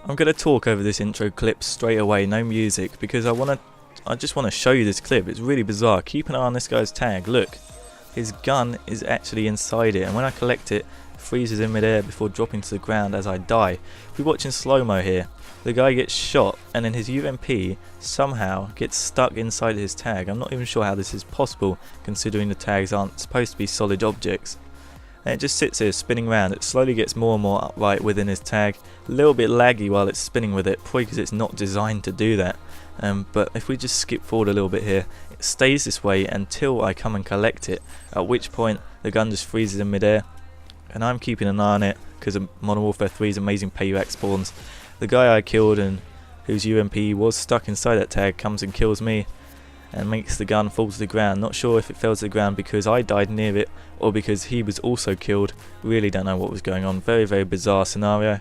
I'm going to talk over this intro clip straight away, no music, because I just want to show you this clip. It's really bizarre. Keep an eye on this guy's tag. Look, his gun is actually inside it, and when I collect it, it freezes in midair before dropping to the ground as I die. If we're watching slow-mo here, the guy gets shot and then his UMP somehow gets stuck inside his tag. I'm not even sure how this is possible, considering the tags aren't supposed to be solid objects. And it just sits here spinning around. It slowly gets more and more upright within his tag, a little bit laggy while it's spinning with it, probably because it's not designed to do that. But if we just skip forward a little bit here, it stays this way until I come and collect it, at which point the gun just freezes in midair, and I'm keeping an eye on it because of Modern Warfare 3's amazing payback spawns. The guy I killed and whose UMP was stuck inside that tag comes and kills me and makes the gun fall to the ground. Not sure if it fell to the ground because I died near it or because he was also killed. Really don't know what was going on. Very, very bizarre scenario.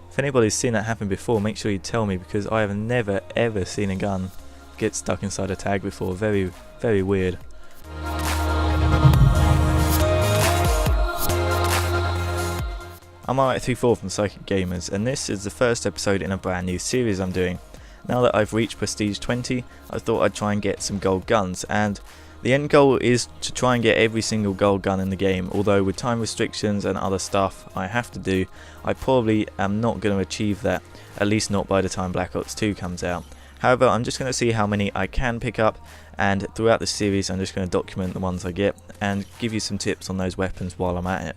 If anybody's seen that happen before, make sure you tell me, because I have never ever seen a gun get stuck inside a tag before. Very, very weird. I'm MW3 from Psychic Gamers, and this is the first episode in a brand new series I'm doing. Now that I've reached Prestige 20, I thought I'd try and get some gold guns, and the end goal is to try and get every single gold gun in the game, although with time restrictions and other stuff I have to do, I probably am not going to achieve that, at least not by the time Black Ops 2 comes out. However, I'm just going to see how many I can pick up, and throughout the series I'm just going to document the ones I get and give you some tips on those weapons while I'm at it.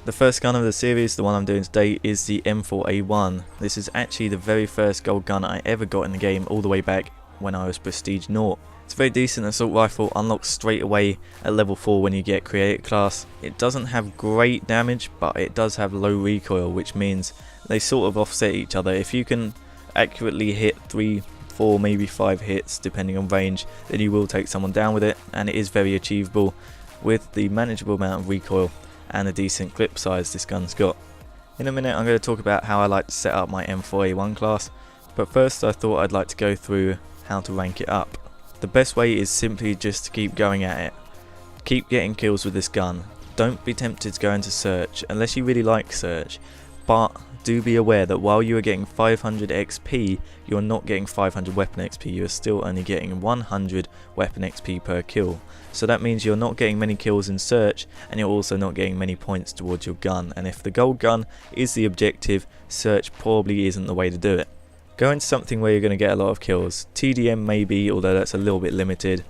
The first gun of the series, the one I'm doing today, is the M4A1. This is actually the very first gold gun I ever got in the game, all the way back when I was Prestige 0. It's a very decent assault rifle, unlocks straight away at level 4 when you get creator class. It doesn't have great damage, but it does have low recoil, which means they sort of offset each other. If you can accurately hit 3, 4, maybe 5 hits depending on range, then you will take someone down with it, and it is very achievable with the manageable amount of recoil and a decent clip size this gun's got. In a minute I'm going to talk about how I like to set up my M4A1 class, but first I thought I'd like to go through how to rank it up. The best way is simply just to keep going at it. Keep getting kills with this gun. Don't be tempted to go into search unless you really like search, but do be aware that while you are getting 500 XP, you're not getting 500 weapon XP, you are still only getting 100 weapon XP per kill. So that means you're not getting many kills in search, and you're also not getting many points towards your gun, and if the gold gun is the objective, search probably isn't the way to do it. Go into something where you're going to get a lot of kills. TDM maybe, although that's a little bit limited.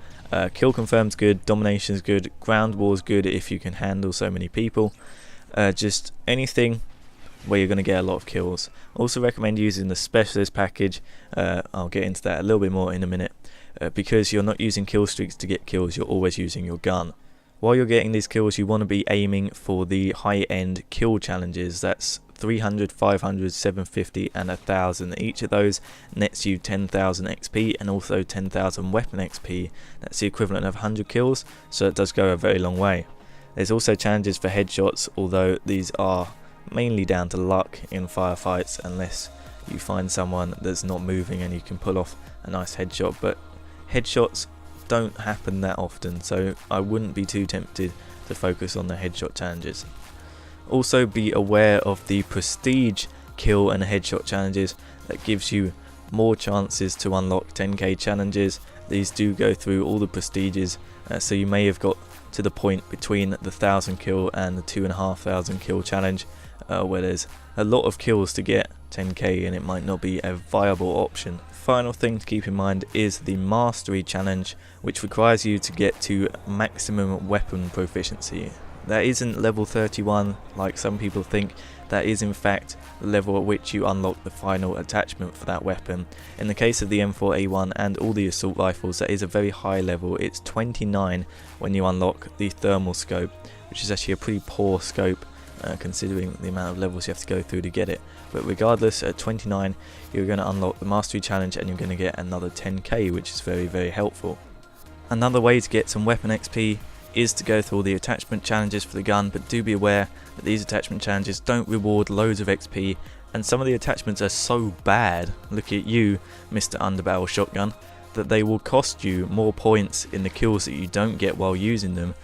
Kill confirmed's good, domination's good, ground war's good if you can handle so many people. Just anything where you're going to get a lot of kills. Also recommend using the specialist package. I'll get into that a little bit more in a minute. Because you're not using kill streaks to get kills, you're always using your gun. While you're getting these kills, you want to be aiming for the high-end kill challenges. That's 300, 500, 750 and 1000. Each of those nets you 10,000 XP and also 10,000 weapon XP. That's the equivalent of 100 kills, so it does go a very long way. There's also challenges for headshots, although these are mainly down to luck in firefights unless you find someone that's not moving and you can pull off a nice headshot, but headshots don't happen that often, so I wouldn't be too tempted to focus on the headshot challenges. Also be aware of the prestige kill and headshot challenges. That gives you more chances to unlock 10k challenges. These do go through all the prestiges, so you may have got to the point between the 1000 kill and the 2500 kill challenge where there's a lot of kills to get 10k and it might not be a viable option. Final thing to keep in mind is the mastery challenge, which requires you to get to maximum weapon proficiency. That isn't level 31 like some people think. That is in fact the level at which you unlock the final attachment for that weapon. In the case of the M4A1 and all the assault rifles, that is a very high level. It's 29 when you unlock the thermal scope, which is actually a pretty poor scope considering the amount of levels you have to go through to get it. But regardless, at 29 you're going to unlock the mastery challenge and you're going to get another 10k, which is very, very helpful. Another way to get some weapon XP is to go through all the attachment challenges for the gun, but do be aware that these attachment challenges don't reward loads of XP, and some of the attachments are so bad, look at you Mr. Underbarrel Shotgun, that they will cost you more points in the kills that you don't get while using them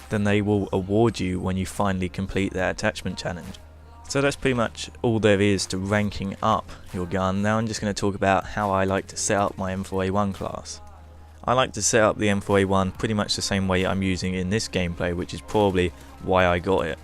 than they will award you when you finally complete that attachment challenge. So that's pretty much all there is to ranking up your gun. Now I'm just going to talk about how I like to set up my M4A1 class. I like to set up the M4A1 pretty much the same way I'm using in this gameplay, which is probably why I got it.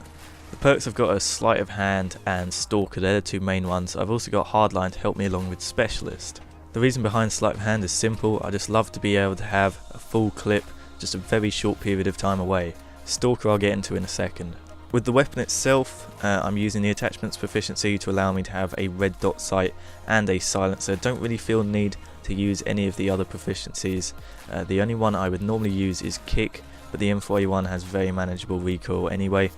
The perks I've got are Sleight of Hand and Stalker, they're the two main ones. I've also got Hardline to help me along with Specialist. The reason behind Sleight of Hand is simple, I just love to be able to have a full clip just a very short period of time away. Stalker I'll get into in a second. With the weapon itself, I'm using the attachments proficiency to allow me to have a red dot sight and a silencer. Don't really feel the need to use any of the other proficiencies. The only one I would normally use is kick, but the M4A1 has very manageable recoil anyway.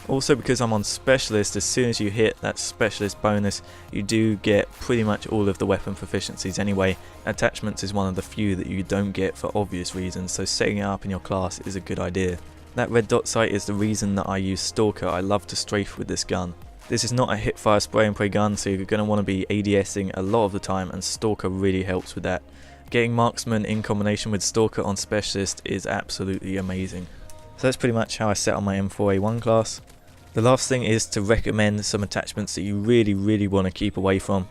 Also, because I'm on Specialist, as soon as you hit that Specialist bonus, you do get pretty much all of the weapon proficiencies anyway. Attachments is one of the few that you don't get for obvious reasons, so setting it up in your class is a good idea. That red dot sight is the reason that I use Stalker. I love to strafe with this gun. This is not a hip fire spray and pray gun, so you're going to want to be ADSing a lot of the time, and Stalker really helps with that. Getting Marksman in combination with Stalker on Specialist is absolutely amazing. So that's pretty much how I set on my M4A1 class. The last thing is to recommend some attachments that you really want to keep away from.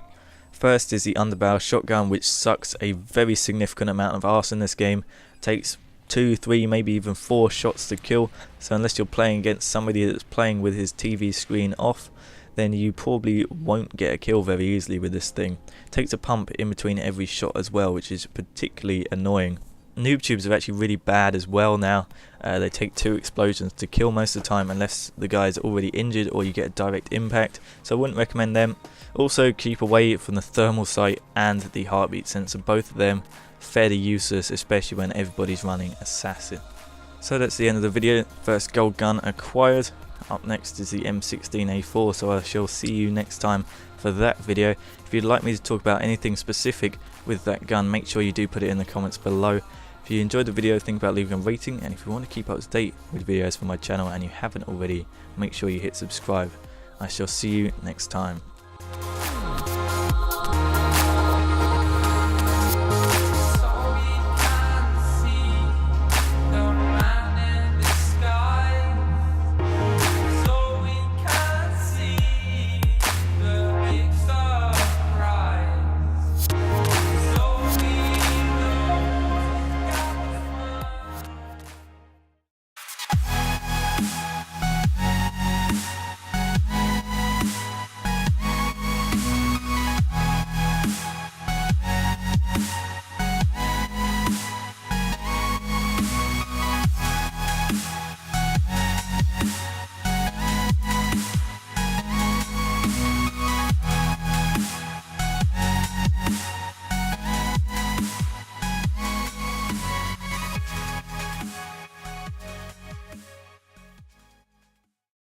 First is the underbarrel shotgun, which sucks a very significant amount of arse in this game. Takes 2, 3, maybe even 4 shots to kill, so unless you're playing against somebody that's playing with his TV screen off, then you probably won't get a kill very easily with this thing. It takes a pump in between every shot as well, which is particularly annoying. Noob tubes are actually really bad as well now. They take 2 explosions to kill most of the time unless the guy's already injured or you get a direct impact, so I wouldn't recommend them. Also keep away from the thermal sight and the heartbeat sensor, both of them fairly useless, especially when everybody's running Assassin. So that's the end of the video. First gold gun acquired. Up next is the M16A4, so I shall see you next time for that video. If you'd like me to talk about anything specific with that gun, make sure you do put it in the comments below. If you enjoyed the video, think about leaving a rating, and if you want to keep up to date with videos from my channel and you haven't already, make sure you hit subscribe. I shall see you next time.